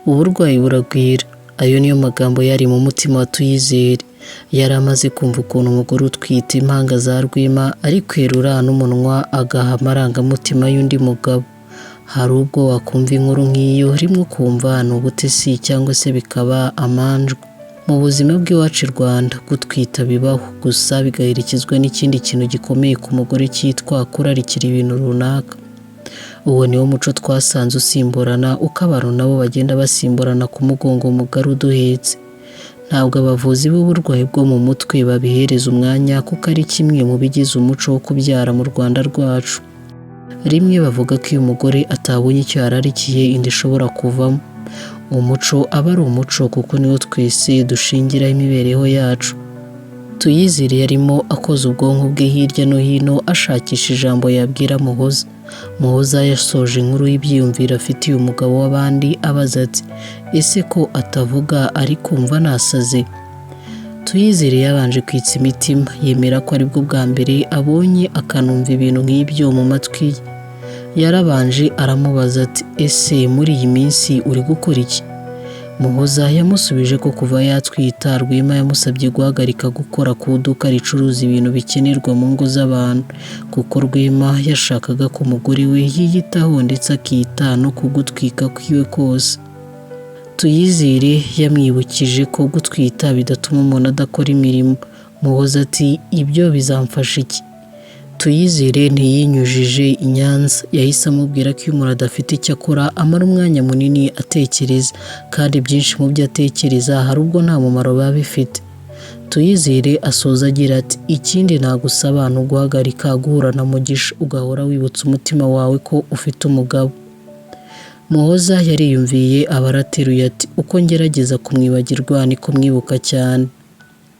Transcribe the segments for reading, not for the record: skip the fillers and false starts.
uburwayi buragwira. Ayo niyo magambo yari mu mutima wa Tuyizere. Yari amaze kumva ukuntu umugore utwite impanga za Rwema ari kwerura n'umunwa agaha amarangamutima y'undi mugabo. Hari ubwo wakumva inkuru nk'iyo rimwe ukumva ni ubutesi cyangwa se bikaba amanjwe. Mu buzima bw'iwacu i Rwanda gutwita bibaho, gusa bigaherekezwa n'ikindi kintu gikomeye ku mugore cyitwa kurarikira ibintu runaka. Uwo niwo muco twasanze usimburana uko abantu nabo bagenda basimburana ku mugongo mugari uduhetse. Ntabwo abavuzi b'uburwayi bwo mu mutwe babihereza umwanya kuko ari kimwe mu bigize umuco wo kubyara mu Rwanda rwacu. Rimwe bavuga ko iyo umugore atabonye icyo yararikiye inda ishobora kuvamo. Umuco aba ari umuco kuko niwo twese dushingiraho imibereho yacu. Tuyizere yarimo akoza ubwonko bwe hirya no hino ashakisha ijambo yabwira Muhoza. Muhoza yasoje inkuru y'ibyiyumviro afitiye umugabo w'abandi abaza ati ese ko atavuga ari kumva nasaze? Tuyizere yabanje kwitsa imitima, yemera ko aribwo bwa mbere abonye akanumva ibintu nk'ibyo mu matwi ye. Yarabanje aramubaza ati ese muri iyi minsi uri gukora iki? Muhoza yamusubije ko kuva yatwita Rwema yamusabye guhagarika gukora ku iduka ricuruza ibintu bikenerwa mu ngo z'abantu kuko Rwema yashakaga ko umugore we yiyitaho ndetse akita no ku gutwika kwiwe kose. Tuyizere yamwibukije ko gutwita bidatuma umuntu adakora imirimo. Muhoza ati ibyo bizamfasha iki? Tuyizere ntiyinyujije i Nyanza, yahise amubwira ko iyo umuntu adafite icyo akora amara umwanya munini atekereza, kandi byinshi mu byo atekereza hari ubwo nta mumaro biba bifite. Tuyizere asoza agira ati ikindi nagusaba ni uguhagarika guhura na Mugisha ugahora wibutsa umutima wawe ko ufite umugabo. Muhoza yariyumviye abarateruye ati uko ngerageza kumwibagirwa niko mwibuka cyane.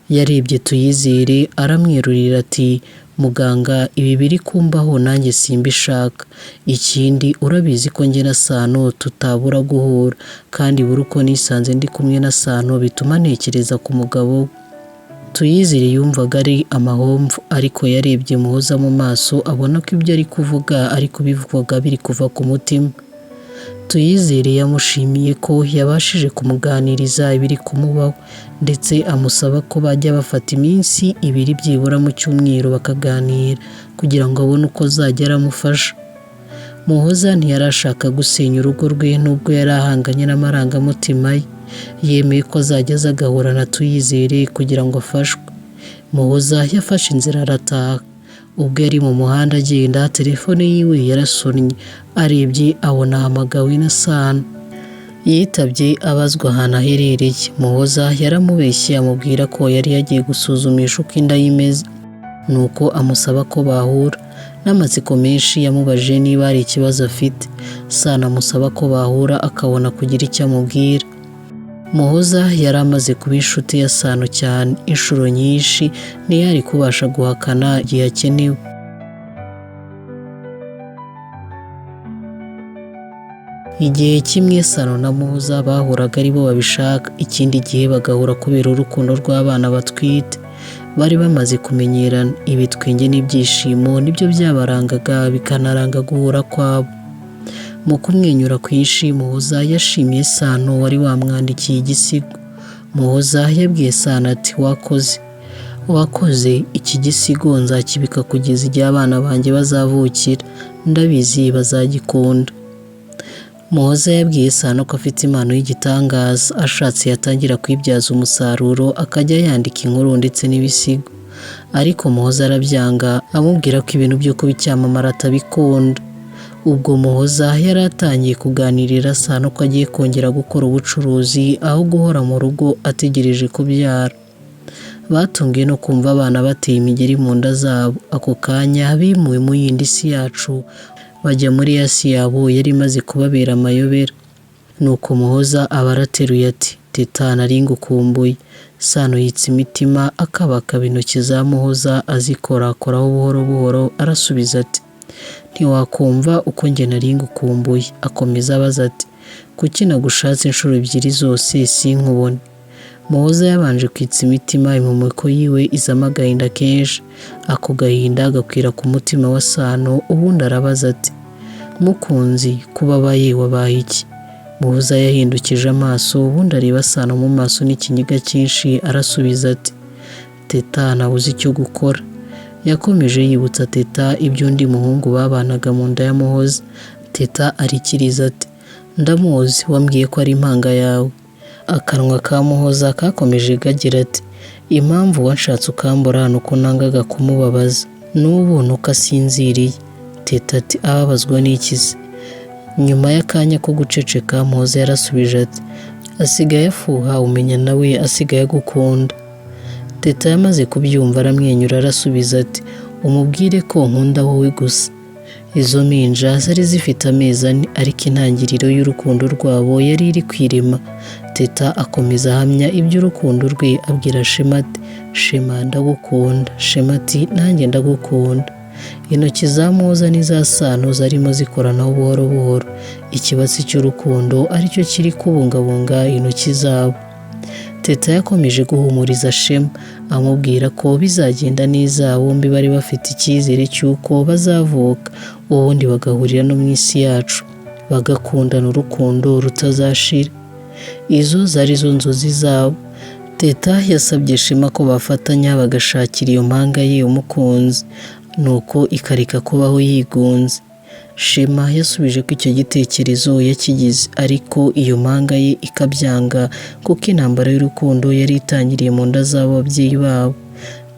Yarebye Tuyizere aramwerurira ati muganga ibi biri kumbaho nanjye simbishaka. Ikindi urabizi ko njye na Sano tutabura guhura, kandi buri uko nisanze ndi kumwe na Sano bituma ntekereza ku mugabo. Tuyizere yumvaga ari amahomvu, ariko yarebye Muhoza mu maso abona ko ibyo ari kuvuga ari kubivuga biri kuva ku mutima. Tuyizere yamushimiye ko yabashije kumuganiriza ibiri kumubaho, ndetse amusaba ko bajya bafata iminsi 2 byibura mu cyumweru bakaganira kugira ngo abone uko azajya aramufasha. Muhoza ntiyarashaka gusenya urugo rwe nubwo yari ahanganye n'amarangamutima ye. Yemeye ko azajya aza agahura na Tuyizere kugira ngo afashwe. Muhoza yafashe inzira arataha. Ubwo yari mu muhanda agenda telefone yiwe yarasonnye, arebye abona ahamagawe na Sano. Yitabye abazwa ahantu aherereye. Muhoza yaramubeshye amubwira ko yari yagiye gusuzumisha uko inda imeze, nuko amusaba ko bahura. N'amatsiko menshi yamubajije niba hari ikibazo afite. Sano amusaba ko bahura akabona kugira icyo amubwira. Muhoza yari amaze kuba inshuti ya Sano cyane inshuro nyinshi, ntiyari kubasha guhakana igihe akenewe. Igihe kimwe Sano na Muhoza bahuraga ari bo babishaka, ikindi gihe bagahura kubera urukundo rw'abana batwite. Bari bamaze kumenyerana, ibitwenge n'ibyishimo nibyo byabarangaga bikanaranga guhura kwabo. Mu kumwenyura kwinshi Muhoza yashimiye Sano wari wamwandikiye igisigo. Muhoza yabwiye Sano ati wakoze iki gisigo nzakibika kugeza igihe abana banjye bazavukira, ndabizi bazagikunda. Muhoza yabwiye Sano ko afite impano y'igitangaza, ashatse yatangira kwibyaza umusaruro akajya yandika inkuru ndetse n'ibisigo. Ariko Muhoza arabyanga amubwira ko ibintu byo kuba icyamamare atabikunda. Ubwo Muhoza yari atangiye kuganirira Sano ko agiye kongera gukora ubucuruzi aho guhora mu rugo ategereje kubyara. Batungiye no kumva abana bateye imigeri mu nda zabo. Ako kanya bimuwe mu yindi si yacu bajya muri ya si yabo yari imaze kubabera amayobera. Nuko Muhoza abarateruye ati teta nari ngukumbuye. Sano yitsa imitima akabakaba intoki za Muhoza azikorakoraho buhoro buhoro arasubiza ati ntiwakumva uko njye nari ngukumbuye. Akomeza abaza ati kuki nagushatse inshuro 2 zose sinkubone? Muhoza yabanje kwitsa imitima, impumeko yiwe izamo agahinda kenshi. Ako gahinda gakwira ku mutima wa Sano, ubundi arabaza ati mukunzi kubabaye wabaye iki? Muhoza yahindukije amaso ubundi areba Sano mu maso n'ikiniga cyinshi arasubiza ati Teta nabuze icyo gukora. Yakomeje yibutsa Teta iby'undi muhungu babanaga mu nda ya Muhoza. Teta arikiriza ati ndamuzi, wambwiye ko ari impanga yawe. Akanwa ka Muhoza kakomeje gagira ati impamvu wanshatse ukambura ni uko nangaga kumubabaza, n'ubu nuko asinziriye. Teta ati ababazwa n'iki se? Nyuma y'akanya ko guceceka Muhoza yarasubije ati asigaye afuha, umenya nawe asigaye agukunda. Teta yamaze kubyumva aramwenyura arasubiza ati umubwire ko nkunda wowe gusa. Izo mpinja zari zifite amezi 4 ariko intangiriro y'urukundo rwabo yari iri kwirema. Teta akomeza ahamya iby'urukundo rwe abwira Shema ati Shema ndagukunda. Shema ati nanjye ndagukunda. Intoki za Muhoza n'iza Sano zarimo zikoranaho buhoro buhoro. Ikibatsi cy'urukundo aricyo kiri kubungabunga intoki zabo. Teta yakomeje guhumuriza Shema amubwira ko bizagenda neza, bombi bari bafite icyizere cy'uko bazavuka ubundi bagahurira no mu isi yacu bagakundana urukundo rutazashira. Izo zari zo nzozi zabo. Teta yasabye Shema ko bafatanya bagashakira iyo mpanga ye umukunzi, nuko ikareka kubaho yigunze. Shema yasubije ko icyo gitekerezo yakigize, ariko iyo mpanga ye ikabyanga kuko intambara y'urukundo yari itangiriye mu nda z'ababyeyi babo.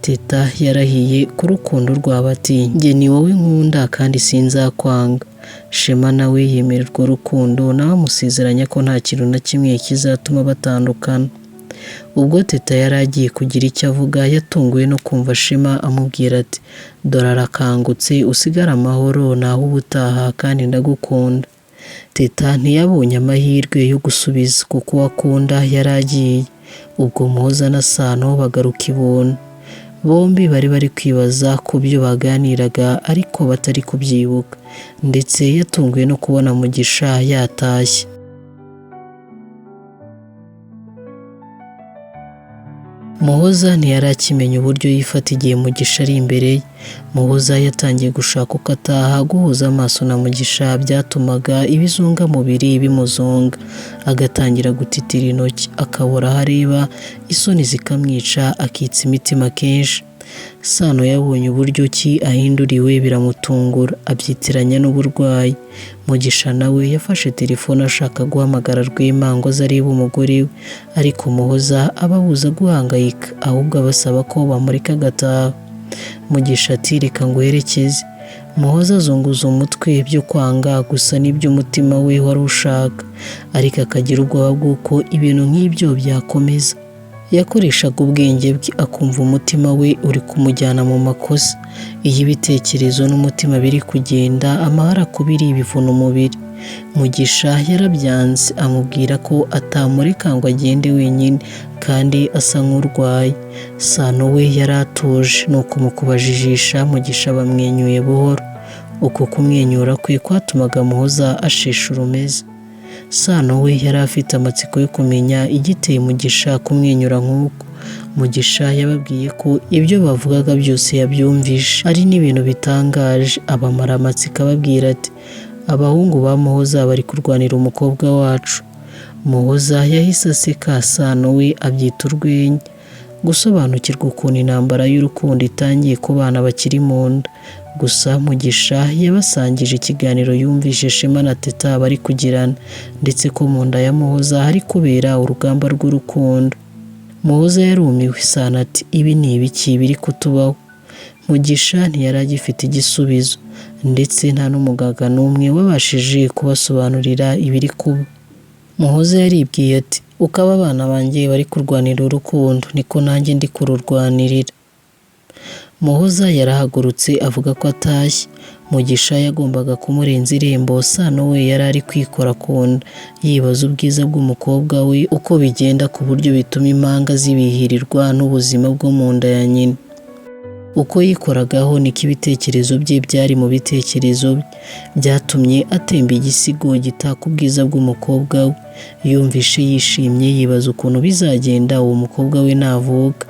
Teta yarahiye ku rukundo rwabo ati njye ni wowe nkunda kandi sinzakwanga. Shema nawe yemera urwo rukundo, nawe amusezeranya ko nta kintu na kimwe kizatuma batandukana. Ubwo Teta yari agiye kugira icyo avuga yatunguwe no kumva Shema amubwira ati dore arakangutse, usigare amahoro naho ubutaha kandi ndagukunda. Teta ntiyabonye amahirwe yo gusubiza kuko wakunda yari agiye. Ubwo Muhoza na Sano bagaruka ibona. Bombi bari kwibaza ku byo baganiraga ariko batari kubyibuka, ndetse yatunguwe no kubona Mugisha yatashye. Muhoza ntiyari akimenya uburyo yifata igihe Mugisha ari imbere ye. Muhoza yatangiye gushaka uko ataha. Guhuza amaso na Mugisha byatumaga ibizungamubiri bimuzonga, agatangira gutitira intoki, akabura aho areba, isoni zikamwica, akitsa imitima kenshi. Sano yabonye uburyo ki ahinduriwe biramutungura, abyitiranya n'uburwayi. Mugisha nawe yafashe telefone ashaka guhamagara Rwema ngo aze arebe umugore we, ariko Muhoza ababuza guhangayika ahubwo abasaba ko bamureka agataha. Mugisha ati reka nguherekeze. Muhoza azunguza umutwe byo kwanga gusa n'ibyo umutima we wari ushaka, ariko akagira ubwoba bw'uko ibintu nk'ibyo byakomeza. Yakoreshaga ubwenge bwe akumva umutima we uri kumujyana mu makosa. Iyo ibitekerezo n'umutima biri kugenda, amahara kubiri bivuna umubiri. Mugisha yarabyanze amubwira ko atamureka ngo agende wenyine kandi asa nk'urwaye. Sano we yari atuje, nuko mu kubajijisha Mugisha bamwenyuye buhoro. Uko kumwenyura kwe kwatumaga Muhoza ashisha urumeza. Sano we yari afite amatsiko yo kumenya igiteye Mugisha kumwenyura nk'uko. Mugisha yababwiye ko ibyo bavugaga byose yabyumvishe, ari n'ibintu bitangaje. Abamara amatsiko ababwira ati abahungu ba Muhoza bari kurwanira umukobwa wacu. Muhoza yahise aseka, Sano we abyita urwenya. Gusobanukirwa ukuntu intambara y'urukundo itangiye ku bana bakiri mu nda. Gusa Mugisha yabasangije ikiganiro yumvishe Shema na Teta bari kugirana, ndetse ko mu nda ya Muhoza hari kubera urugamba rw'urukundo. Muhoza yarumiwe. Sano ati ibi ni ibiki biri kutubaho? Mugisha ntiyari agifite igisubizo, ndetse nta n'umuganga n'umwe wabashije kubasobanurira ibiri kuba. Muhoza yaribwiye ati uko aba bana banjye bari kurwanira urukundo niko nanjye ndi kururwanirira. Muhoza yarahagurutse avuga ko atashye. Mugisha yagombaga kumurenza irembo. Sano we yari ari kwikora ku nda yibaza ubwiza bw'umukobwa we uko bigenda, ku buryo bituma impanga zibihirirwa n'ubuzima bwo mu nda ya nyina. Uko yikoragaho niko ibitekerezo bye byari mu bitekerezo bye, byatumye atemba igisigo gitaka ubwiza bw'umukobwa we. Yumvishe yishimye yibaza ukuntu bizagenda uwo mukobwa we navuka.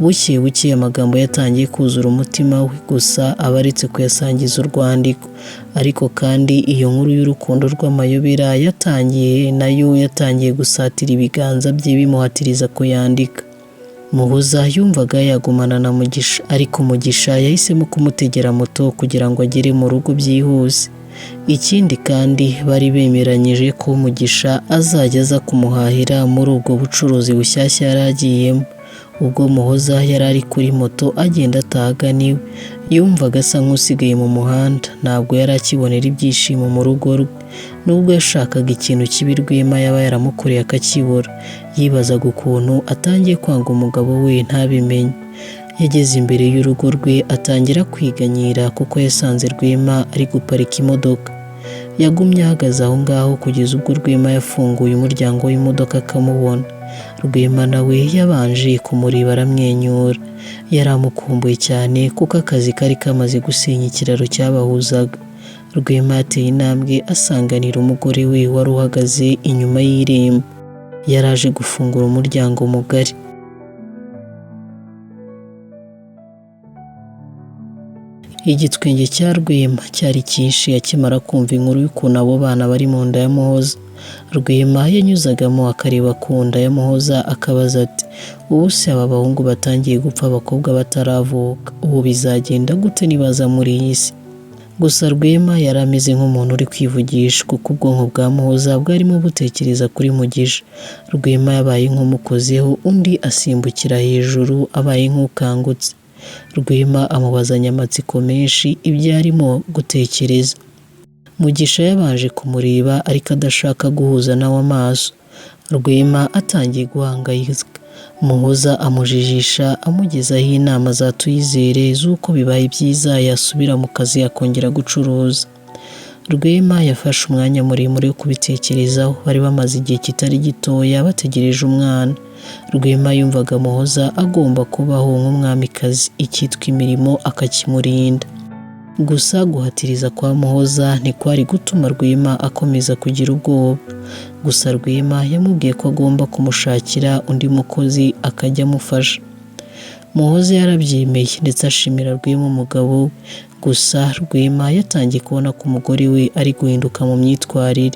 buke buke amagambo yatangiye kuzura umutima we, gusa aba aretse kuyasangiza urwandiko. Ariko kandi iyo nkuru y'urukundo rw'amayobera yatangiye gusatira ibiganza bye bimuhatiriza kuyandika. Muhoza yumvaga yagumana na Mugisha, ariko Mugisha yahisemo kumutegera moto kugira ngo agere mu rugo byihuse. Ikindi kandi bari bemeranyije ko Mugisha azajya aza kumuhahira muri ubwo bucuruzi bushyashya yari agiyemo. Ubwo Muhoza yari ari kuri moto agenda atahagana iwe, yumvaga asa nk'usigaye mu muhanda. Ntabwo yari akibonera ibyishimo mu rugo rwe, nubwo yashakaga ikintu kibi Rwema yaba yaramukoreye akakibura. Yibazaga ukuntu atangiye kwanga umugabo we ntabimenye. Yageze imbere y'urugo rwe atangira kwiganyira kuko yasanze Rwema ari guparika imodoka. Yagumye ahagaze aho ngaho kugeza ubwo Rwema yafunguye umuryango w'imodoka akamubona. Rwema nawe yabanje kumureba aramwenyura. Yari amukumbuye cyane kuko akazi kari kamaze gusenya ikiraro cyabahuzaga. Rwema yateye intambwe asanganira umugore we wari uhagaze inyuma y'irembo. Yaraje gufungura umuryango mugari. Igitwenge cya Rwema cyari cyinshi akimara kumva inkuru y'ukuntu abo bana bari mu nda ya Muhoza. Rwema yanyuzagamo akareba ku nda ya Muhoza akabaza ati, ubu se aba bahungu batangiye gupfa abakobwa bataravuka, ubu bizagenda gute nibaza muri iyi si? Gusa Rwema yari ameze nk'umuntu uri kwivugisha kuko ubwonko bwa Muhoza bwarimo butekereza kuri Mugisha. Rwema yabaye nk'umukozeho, undi asimbukira hejuru abaye nk'ukangutse. Rwema amubazanya amatsiko menshi ibyo arimo gutekereza. Mugisha yabanje kumureba ariko adashaka guhuza nawe amaso. Rwema atangiye guhangayika. Muhoza amujijisha amugezaho inama za Tuyizere z'uko bibaye byiza yasubira mu kazi akongera gucuruza. Rwema yafashe umwanya muremure wo kubitekerezaho. Bari bamaze igihe kitari gitoya bategereje umwana. Rwema yumvaga Muhoza agomba kubaho nk'umwamikazi, icyitwa imirimo akakimurinda. Gusa guhatiriza kwa Muhoza ntikwari gutuma Rwema akomeza kugira ubwoba. Gusa Rwema yamubwiye ko agomba kumushakira undi mukozi akajya amufasha. Muhoza yarabyemeye ndetse ashimira Rwema umugabo we. Gusa Rwema yatangiye kubona ko umugore we ari guhinduka mu myitwarire,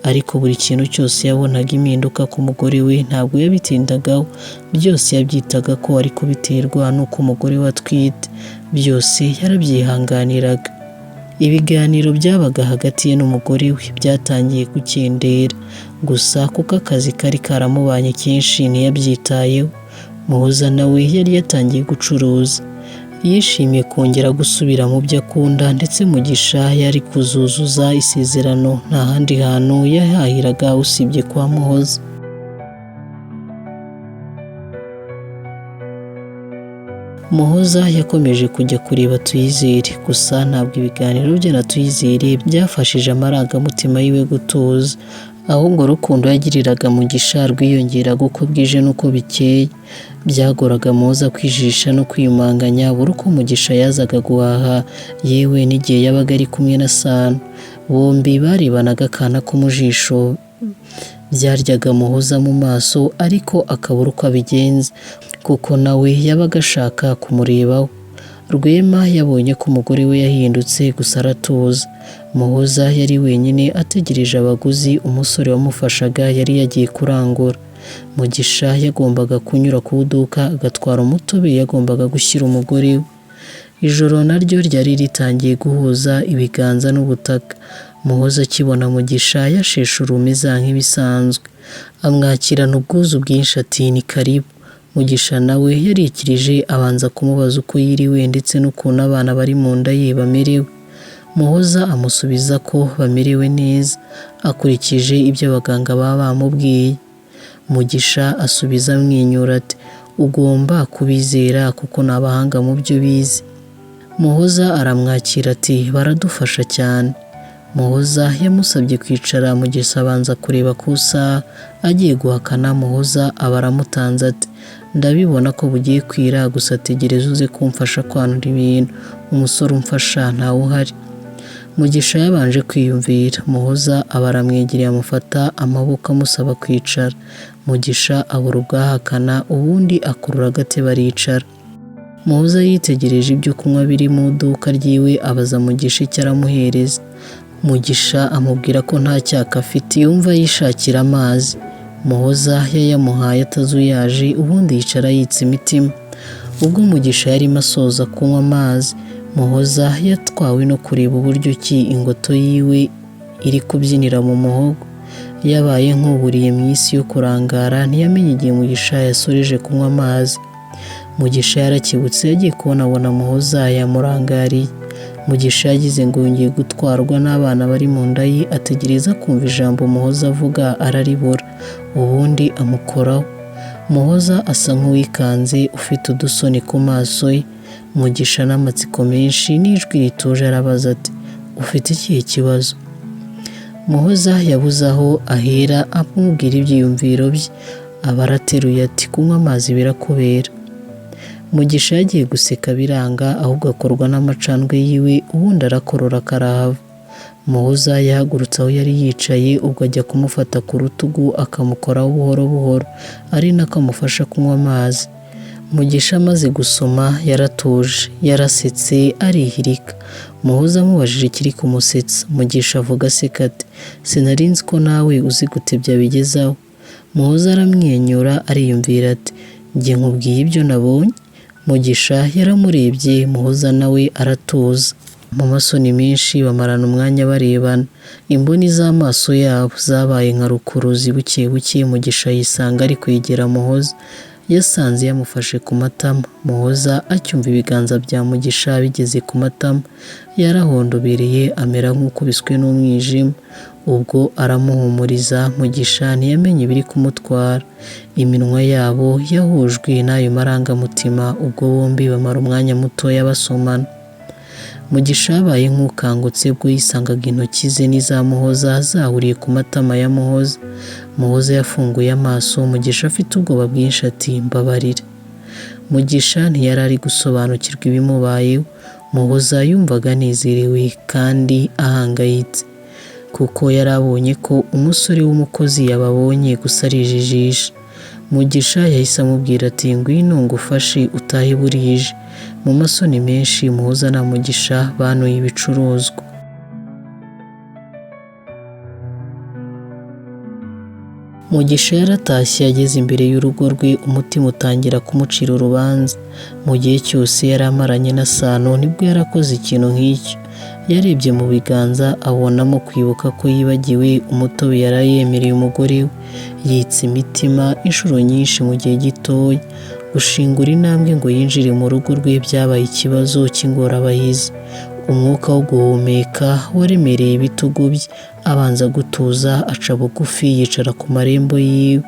ariko buri kintu cyose yabonaga impinduka ku mugore we ntabwo yabitindagaho. Byose yabyitaga ko ari kubiterwa n'uko umugore we atwite. Byose yarabyihanganiraga. Ibiganiro byabaga hagati ye n'umugore we byatangiye gukendera, gusa kuko akazi kari karamubanye kenshi ntiyabyitayeho. Muhoza nawe yari yatangiye gucuruza. Yishimiye kongera gusubira mu byo akunda, ndetse Mugisha yari kuzuzuza isezerano. Nta handi hantu yahahiraga usibye kwa Muhoza. Muhoza yakomeje kujya kureba Tuyizere, gusa ntabwo ibiganiro bye na Tuyizere byafashije amarangamutima yiwe gutuza. Ahubwo urukundo yagiriraga Mugisha rwiyongeraga uko bwije n'uko bikeye. Byagoraga Muhoza kwijisha no kwiyumanganya buri uko Mugisha yazaga guhaha, yewe n'igihe yabaga ari kumwe na Sano. Bombi barebanaga akana ko mu jisho. Byaryaga Muhoza mu maso ariko akabura uko abigenza kuko nawe yabaga ashaka kumurebaho. Rwema yabonye ko umugore we yahindutse, gusa aratuza. Muhoza yari wenyine ategereje abaguzi. Umusore wamufashaga yari yagiye kurangura. Mugisha yagombaga kunyura ku iduka agatwara umutobe yagombaga gushyira umugore we. Ijoro naryo ryari ritangiye guhuza ibiganza n'ubutaka. Muhoza akibona Mugisha yasheshe urumiza nk'ibisanzwe, amwakirana ubwuzu bwinshi ati ni karibu. Mugisha nawe yarikirije abanza kumubaza uko yiriwe ndetse n'ukuntu abana bari mu nda ye bamerewe. Muhoza amusubiza ko bamerewe neza akurikije ibyo abaganga baba bamubwiye. Mugisha asubiza amwenyura ati ugomba kubizera kuko ni abahanga mu byo bize. Muhoza aramwakira ati baradufasha cyane. Muhoza yamusabye kwicara. Mugisha abanza kureba ku isaha, agiye guhakana Muhoza aba aramutanze ati ndabibona ko bugiye kwira, gusa tegereza uze kumfasha kwanura ibintu, umusore umfasha ntawe uhari. Mugisha yabanje kwiyumvira. Muhoza aba aramwegereye amufata amaboko amusaba kwicara. Mugisha abura ubwahakana, ubundi akurura agatebe baricara. Muhoza yitegereje ibyo kunywa biri mu iduka ryiwe, abaza Mugisha icyo aramuhereza. Mugisha amubwira ko nta cyaka afite, yumva yishakira amazi. Muhoza yayamuhaye atazuyaje, ubundi yicara yitsa imitima. Ubwo Mugisha yarimo asoza kunywa amazi, Muhoza yatwawe no kureba uburyo ki ingoto yiwe iri kubyinira mu muhogo. Yabaye nk'uburiye mu isi yo kurangara, ntiyamenye igihe Mugisha yasoreje kunywa amazi. Mugisha yarakebutse, yagiye kubona Muhoza yamurangariye. Mugisha yagize ngo yongeye gutwarwa n'abana bari mu nda ye, ategereza kumva ijambo Muhoza avuga araribura, ubundi amukoraho. Muhoza asa nk'uwikanze, ufite udusoni ku maso ye. Mugisha n'amatsiko menshi n'ijwi rituje arabaza ati ufite ikihe kibazo? Muhoza yabuze aho ahera amubwira ibyiyumviro bye, aba arateruye ati kunywa amazi birakubera. Mugisha yagiye guseka biranga, ahubwo akorwa n'amacandwe yiwe, ubundi arakorora akarahava. Muhoza yahagurutse aho yari yicaye, ubwo ajya kumufata ku rutugu akamukoraho buhoro buhoro, ari nako amufasha kunywa amazi. Mugisha amaze gusoma yaratuje, yarasetse arihirika. Muhoza amubajije ikiri kumusetsa. Mugisha avuga aseka ati sinari nzi ko nawe uzi gutebya bigezaho. Muhoza aramwenyura ariyumvira ati njye nkubwiye ibyo nabonye. Mugisha yaramurebye, Muhoza nawe aratuza. Mu masoni menshi bamarana umwanya barebana. Imboni z'amaso yabo zabaye nka rukuruzi. Buke buke Mugisha yisanga ari kwegera Muhoza. Yasanze yamufashe ku matama. Muhoza acyumva ibiganza bya Mugisha bigeze ku matama, yarahondobereye amera nk'ukubiswe n'umwijima. Ubwo aramuhumuriza. Mugisha ntiyamenye ibiri kumutwara. Iminwa yabo yahujwe n'ayo marangamutima, ubwo bombi bamara umwanya mutoya basomana. Mugisha yabaye nk'ukangutse ubwo yisangaga intoki ze n'iza Muhoza zahuriye ku matama ya Muhoza. Muhoza yafunguye amaso. Mugisha afite ubwoba bwinshi ati mbabarira. Mugisha ntiyari ari gusobanukirwa ibimubayeho. Muhoza yumvaga anezerewe kandi ahangayitse, kuko yari abonye ko umusore w'umukozi yababonye gusa arijijisha. Mugisha yahise amubwira ati ngwino ngufashe utahe burije. Mu masoni menshi Muhoza na Mugisha banuye ibicuruzwa. Mugisha yaratashye, yageze imbere y'urugo rwe, umutima utangira kumucira urubanza. Mu gihe cyose yari amaranye na Sano nibwo yarakoze ikintu nk'icyo. Yarebye mu biganza abonamo kwibuka ko yibagiwe umutobe yari yemereye umugore we. Yitsa imitima inshuro nyinshi mu gihe gitoya. Gushingura intambwe ngo yinjire mu rugo rwe byabaye ikibazo cy'ingorabahizi. Umwuka wo guhumeka waremereye ibitugu bye. Abanza gutuza, aca bugufi, yicara ku marembo yiwe.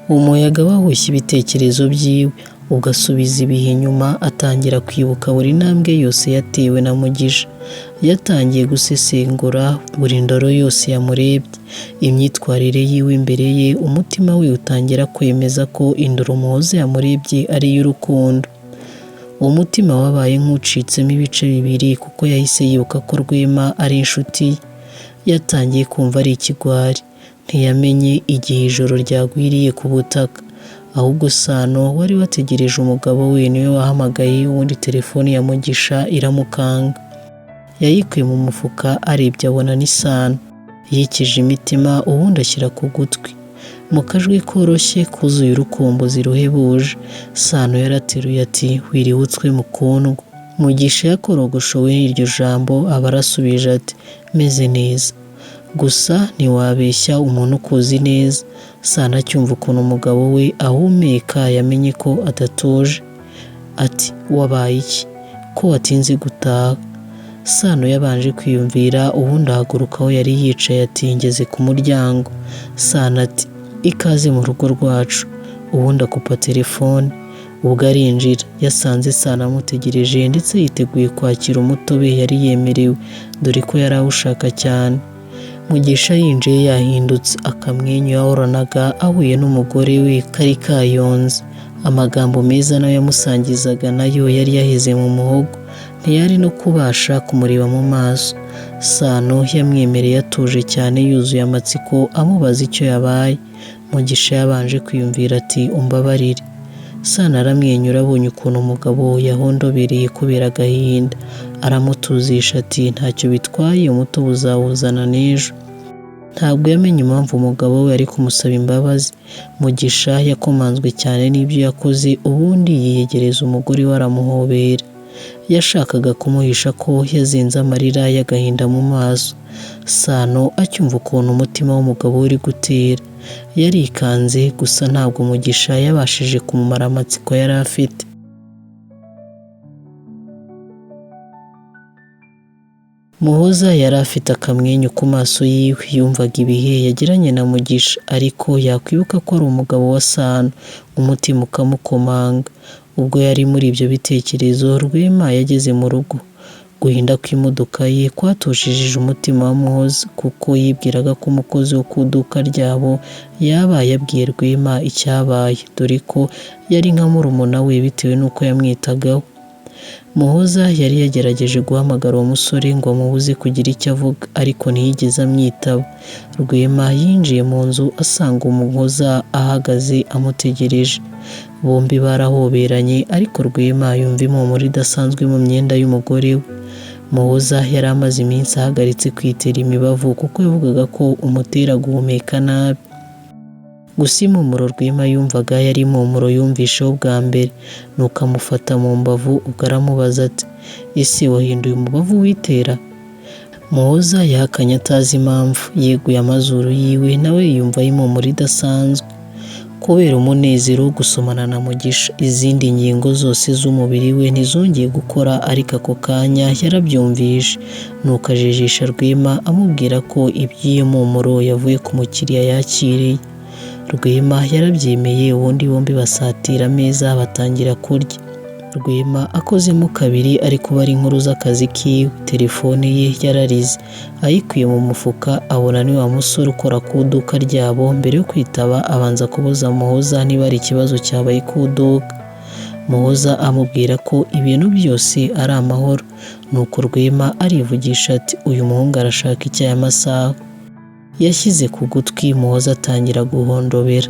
Umuyaga wahushye ibitekerezo byiwe, ugasubiza ibihe inyuma. Atangira kwibuka buri ntambwe yose yatewe na Mugisha. Yatangiye gusesengura buri ndoro yose yamurebye, imyitwarire yiwe imbere ye. Umutima we utangira kwemeza ko indoro Muhoza yamurebye ari iy'urukundo. Uwo mutima wabaye nk'ucitsemo ibice bibiri, kuko yahise yibuka ko Rwema ari inshuti ye. Yatangiye kumva ari ikigwari. Ntiyamenye igihe ijoro ryagwiriye ku butaka, ahubwo Sano wari wategereje umugabo we niwe wahamagaye, ubundi telefoni ya Mugisha iramukanga. Yayikuye mu mufuka, arebye abona ni Sano. Yikije imitima, ubundi ashyira ku gutwi. Mu kajwi koroshye kuzuye urukumbuzi ruhebuje, Sano yarateruye ati wiributswe mukundwa. Mugisha yakorogoshowe n'iryo jambo, aba arasubije ati meze neza, gusa ntiwabeshya umuntu ukuzi neza. Sano acyumva ukuntu umugabo we ahumeka, yamenye ko adatuje. Ati wabaye iki ko watinze gutaha? Sano yabanje kwiyumvira, ubundi ahaguruka aho yari yicaye ati ngeze ku muryango. Sano ati ikaze mu rugo rwacu, ubundi akupa telefone. Ubwo arinjira yasanze Sano amutegereje, ndetse yiteguye kwakira umutobe yari yemerewe, dore ko yari awushaka cyane. Mugisha yinjiye yahindutse, akamwenyu yahoranaga ahuye n'umugore we kari kayonze. Amagambo meza nayo yamusangizaga nayo yari yaheze mu muhogo, ntiyari no kubasha kumureba mu maso. Sano yamwemereye atuje cyane, yuzuye amatsiko, amubaza icyo yabaye. Mugisha yabanje kwiyumvira ati umbabarire. Sano aramwenyura abonye ukuntu umugabo yahondobereye kubera agahinda, aramutuzisha ati ntacyo bitwaye, umutobe uzawuzana n'ejo. Ntabwo yamenye impamvu umugabo we ari kumusaba imbabazi. Mugisha yakomanzwe cyane n'ibyo yakoze, ubundi yiyegereza umugore we aramuhobera. Yashakaga kumuhisha ko yazinze amarira y'agahinda mu maso. Sano acyumva ukuntu umutima w'umugabo we uri gutera, yarikanze, gusa ntabwo Mugisha yabashije kumumara amatsiko yari afite. Muhoza yari afite akamwenyu ku maso yiwe, yumvaga ibihe yagiranye na Mugisha, ariko yakwibuka ko ari umugabo wa Sano, umutima ukamukomanga. Ubwo yari muri ibyo bitekerezo, Rwema yageze mu rugo. Guhinda kw'imodoka ye kwatushije umutima wa Muhoza, kuko yibwiraga ko umukozi wo ku iduka ryabo yaba yabwiye Rwema icyabaye, dore ko yari nka murumuna we bitewe n'uko yamwitagaho. Muhoza yari yagerageje guhamagara uwo musore ngo amubuze kugira icyo avuga, ariko ntiyigeze amwitaba. Rwema yinjiye mu nzu asanga Muhoza ahagaze amutegereje. Bombi barahoberanye, ariko Rwema yumva impumuro idasanzwe mu myenda y'umugore we. Muhoza yari amaze iminsi ahagaritse kwitera imibavu kuko yavugaga ko umutera guhumeka nabi. Gusa impumuro Rwema yumvaga yari impumuro yumvisheho bwa mbere, nuko amufata mu mbavu, ubwo aramubaza ati ese wahinduye umubavu witera? Muhoza yahakanye atazi impamvu, yeguye amazuru yiwe, nawe yumva impumuro idasanzwe. Kubera umunezero wo gusomana na Mugisha, izindi ngingo zose z'umubiri we ntizongeye gukora, ariko ako kanya yarabyumvishe, nuko ajijisha Rwema amubwira ko iby'iyo mpumuro yavuye ku mukiriya yakiriye. Rwema yarabyemeye, ubundi bombi basatira ameza batangira kurya. Rwema akozemo kabiri ari kubara inkuru z'akazi kiwe, telefone ye yararize, ayikuye mu mufuka abona ni wa musore ukora ku iduka ryabo. Mbere yo kwitaba abanza kubuza Muhoza niba ari ikibazo cyabaye ku iduka. Muhoza amubwira ko ibintu byose ari amahoro, nuko Rwema arivugisha ati uyu muhungu arashaka icyo aya masaha. Yashyize ku gutwi, Muhoza atangira guhondobera.